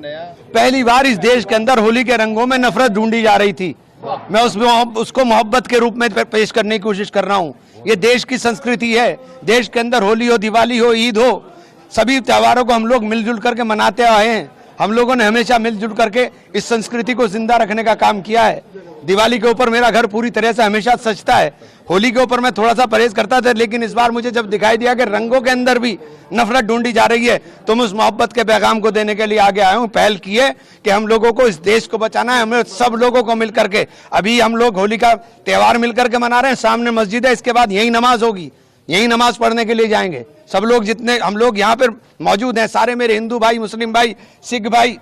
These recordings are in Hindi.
नया? पहली बार इस देश के अंदर होली के रंगों में नफरत ढूंढी जा रही थी। मैं उसको मोहब्बत के रूप में पेश करने की कोशिश कर रहा हूँ। ये देश की संस्कृति है। देश के अंदर होली हो, दिवाली हो, ईद हो, सभी त्योहारों को हम लोग मिलजुल करके मनाते आए हैं। हम लोगों ने हमेशा मिलजुल करके इस संस्कृति को जिंदा रखने का काम किया है। दिवाली के ऊपर मेरा घर पूरी तरह से हमेशा सजता है। होली के ऊपर मैं थोड़ा सा परहेज करता था, लेकिन इस बार मुझे जब दिखाई दिया कि रंगों के अंदर भी नफरत ढूंढी जा रही है, तो मैं उस मोहब्बत के पैगाम को देने के लिए आगे आया हूँ। पहल की है कि हम लोगों को इस देश को बचाना है। हमें सब लोगों को मिलकर के, अभी हम लोग होली का त्यौहार मिलकर के मना रहे हैं। सामने मस्जिद है, इसके बाद यही नमाज होगी, यही नमाज पढ़ने के लिए जाएंगे सब लोग। जितने हम लोग यहाँ पर मौजूद हैं, सारे मेरे हिंदू भाई, मुस्लिम भाई, सिख भाई,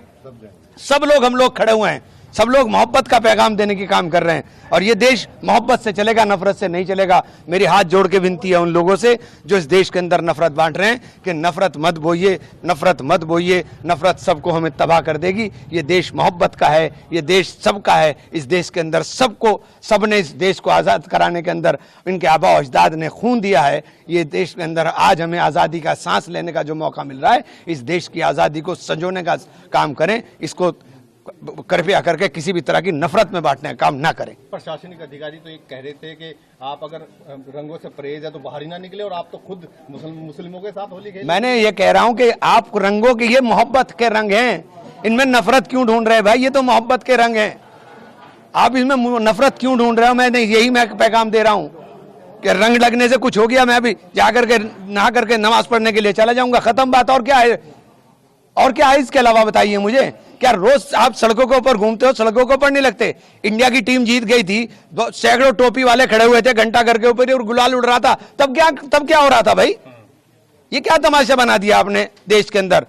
सब लोग हम लोग खड़े हुए हैं। सब लोग मोहब्बत का पैगाम देने की काम कर रहे हैं, और ये देश मोहब्बत से चलेगा, नफरत से नहीं चलेगा। मेरी हाथ जोड़ के विनती है उन लोगों से जो इस देश के अंदर नफरत बांट रहे हैं कि नफरत मत बोइए, नफरत मत बोइए। नफरत सबको हमें तबाह कर देगी। ये देश मोहब्बत का है, ये देश सबका है। इस देश के अंदर सबने इस देश को आज़ाद कराने के अंदर इनके आबा अजदाद ने खून दिया है। ये देश के अंदर आज हमें आज़ादी का सांस लेने का जो मौका मिल रहा है, इस देश की आज़ादी को संजोने का काम करें। इसको कृपया करके किसी भी तरह की नफरत में बांटने का काम ना करें। प्रशासनिक अधिकारी तो ये कह रहे थे कि आप अगर रंगों से परहेज है तो बाहर ही ना निकले, और आप तो खुद मुस्लिमों के साथ होली खेले। मैंने ये कह रहा हूं कि आप रंगों के, ये मोहब्बत के रंग हैं, इनमें नफरत क्यों ढूंढ रहे हैं भाई? ये तो मोहब्बत के रंग हैं, आप इसमें नफरत क्यों ढूंढ रहे हो? मैं यही पैगाम दे रहा हूं कि रंग लगने से कुछ हो गया, मैं भी जाकर के नहा करके नमाज पढ़ने के लिए चला जाऊंगा, खत्म बात। और क्या है, और क्या है इसके अलावा बताइए मुझे? क्या रोज आप सड़कों के ऊपर घूमते हो, सड़कों के ऊपर नहीं लगते? इंडिया की टीम जीत गई थी, सैकड़ों टोपी वाले खड़े हुए थे घंटा घर के ऊपर और गुलाल उड़ रहा था। तब क्या हो रहा था भाई? ये क्या तमाशा बना दिया आपने देश के अंदर?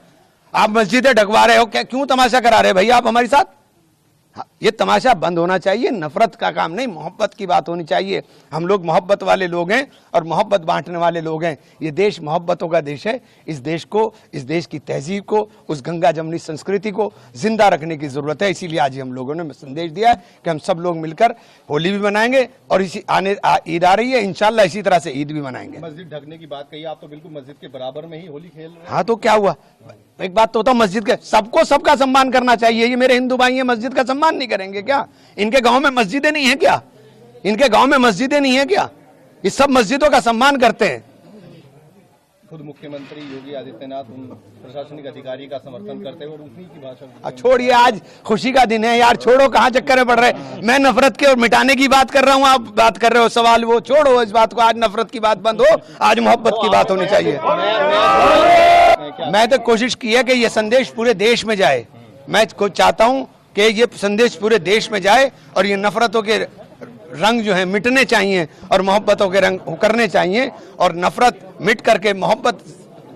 आप मस्जिदें ढकवा रहे हो, क्या क्यों तमाशा करा रहे भाई आप हमारे साथ? ये तमाशा बंद होना चाहिए। नफरत का काम नहीं, मोहब्बत की बात होनी चाहिए। हम लोग मोहब्बत वाले लोग हैं और मोहब्बत बांटने वाले लोग हैं। ये देश मोहब्बतों का देश है। इस देश को, इस देश की तहजीब को, उस गंगा जमनी संस्कृति को जिंदा रखने की जरूरत है। इसीलिए आज हम लोगों ने संदेश दिया है कि हम सब लोग मिलकर होली भी मनाएंगे और इसी ईद आ रही है, इंशाल्लाह इसी तरह से ईद भी मनाएंगे। मस्जिद ढकने की बात कही, आप तो बिल्कुल मस्जिद के बराबर में ही होली खेल रहे हैं। हाँ तो क्या हुआ? एक बात तो होता, मस्जिद के सबको सबका सम्मान करना चाहिए। ये मेरे हिंदू भाई हैं, मस्जिद का सम्मान नहीं करेंगे क्या? इनके गांव में मस्जिदें नहीं है क्या? इनके गांव में मस्जिदें नहीं है क्या? ये सब मस्जिदों का सम्मान करते हैं। खुद मुख्यमंत्री योगी आदित्यनाथ उन प्रशासनिक अधिकारी का समर्थन करते हुए उन्हीं की भाषा। छोड़िए, आज खुशी का दिन है यार, छोड़ो, कहाँ चक्कर में पड़ रहे। मैं नफरत के और मिटाने की बात कर रहा हूँ, आप बात कर रहे हो सवाल, वो छोड़ो इस बात को। आज नफरत की बात बंद हो, आज मोहब्बत की बात होनी चाहिए। मैं तो कोशिश की है कि ये संदेश पूरे देश में जाए। मैं चाहता हूँ कि ये संदेश पूरे देश में जाए और ये नफरतों के रंग जो है मिटने चाहिए और मोहब्बतों के रंग उकरने चाहिए, और नफरत मिट करके मोहब्बत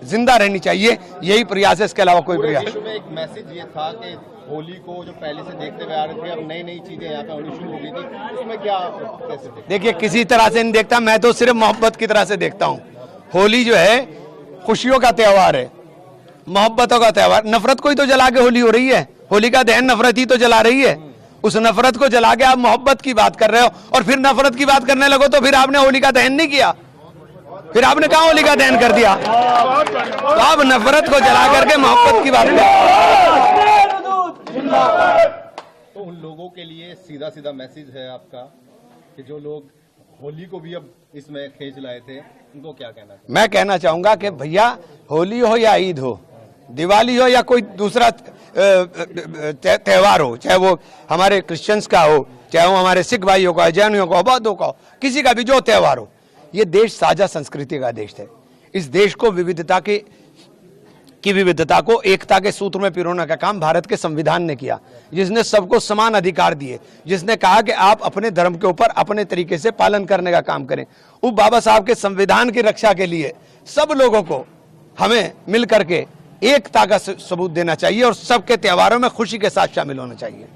जिंदा रहनी चाहिए। यही प्रयास है, इसके अलावा कोई प्रयास। में एक मैसेज ये था कि होली को जो पहले से देखते हुए आ रहे थे, अब नई नई चीजें यहाँ पे होनी शुरू हो गई थी, उसमें क्या कैसे देखिए, किसी तरह से नहीं देखता मैं, तो सिर्फ मोहब्बत की तरह से देखता हूँ। होली जो है खुशियों का त्यौहार है, मोहब्बतों का त्यौहार। नफरत को ही तो जला के होली हो रही है। होली का दहन नफरत ही तो जला रही है। उस नफरत को जला के आप मोहब्बत की बात कर रहे हो, और फिर नफरत की बात करने लगो तो फिर आपने होली का दहन नहीं किया, फिर आपने कहा होली का दहन कर दिया। तो आप नफरत को जला करके मोहब्बत की बात कर। तो उन लोगों के लिए सीधा सीधा मैसेज है आपका कि जो लोग होली को भी अब इसमें खींच लाए थे, उनको क्या कहना चाहिए? मैं कहना चाहूंगा कि भैया, होली हो या ईद हो, दिवाली हो या कोई दूसरा त्यौहार हो, चाहे वो हमारे क्रिश्चियंस का हो, चाहे वो हमारे सिख भाइयों का, जैनियों का, बौद्धों का हो, किसी का भी जो त्यौहार हो, ये देश साझा संस्कृति का देश है। इस देश को विविधता को एकता के सूत्र में पिरोने का काम भारत के संविधान ने किया, जिसने सबको समान अधिकार दिए, जिसने कहा कि आप अपने धर्म के ऊपर अपने तरीके से पालन करने का काम करें। वो बाबा साहब के संविधान की रक्षा के लिए सब लोगों को हमें मिल करके एकता का सबूत देना चाहिए और सबके त्योहारों में खुशी के साथ शामिल होना चाहिए।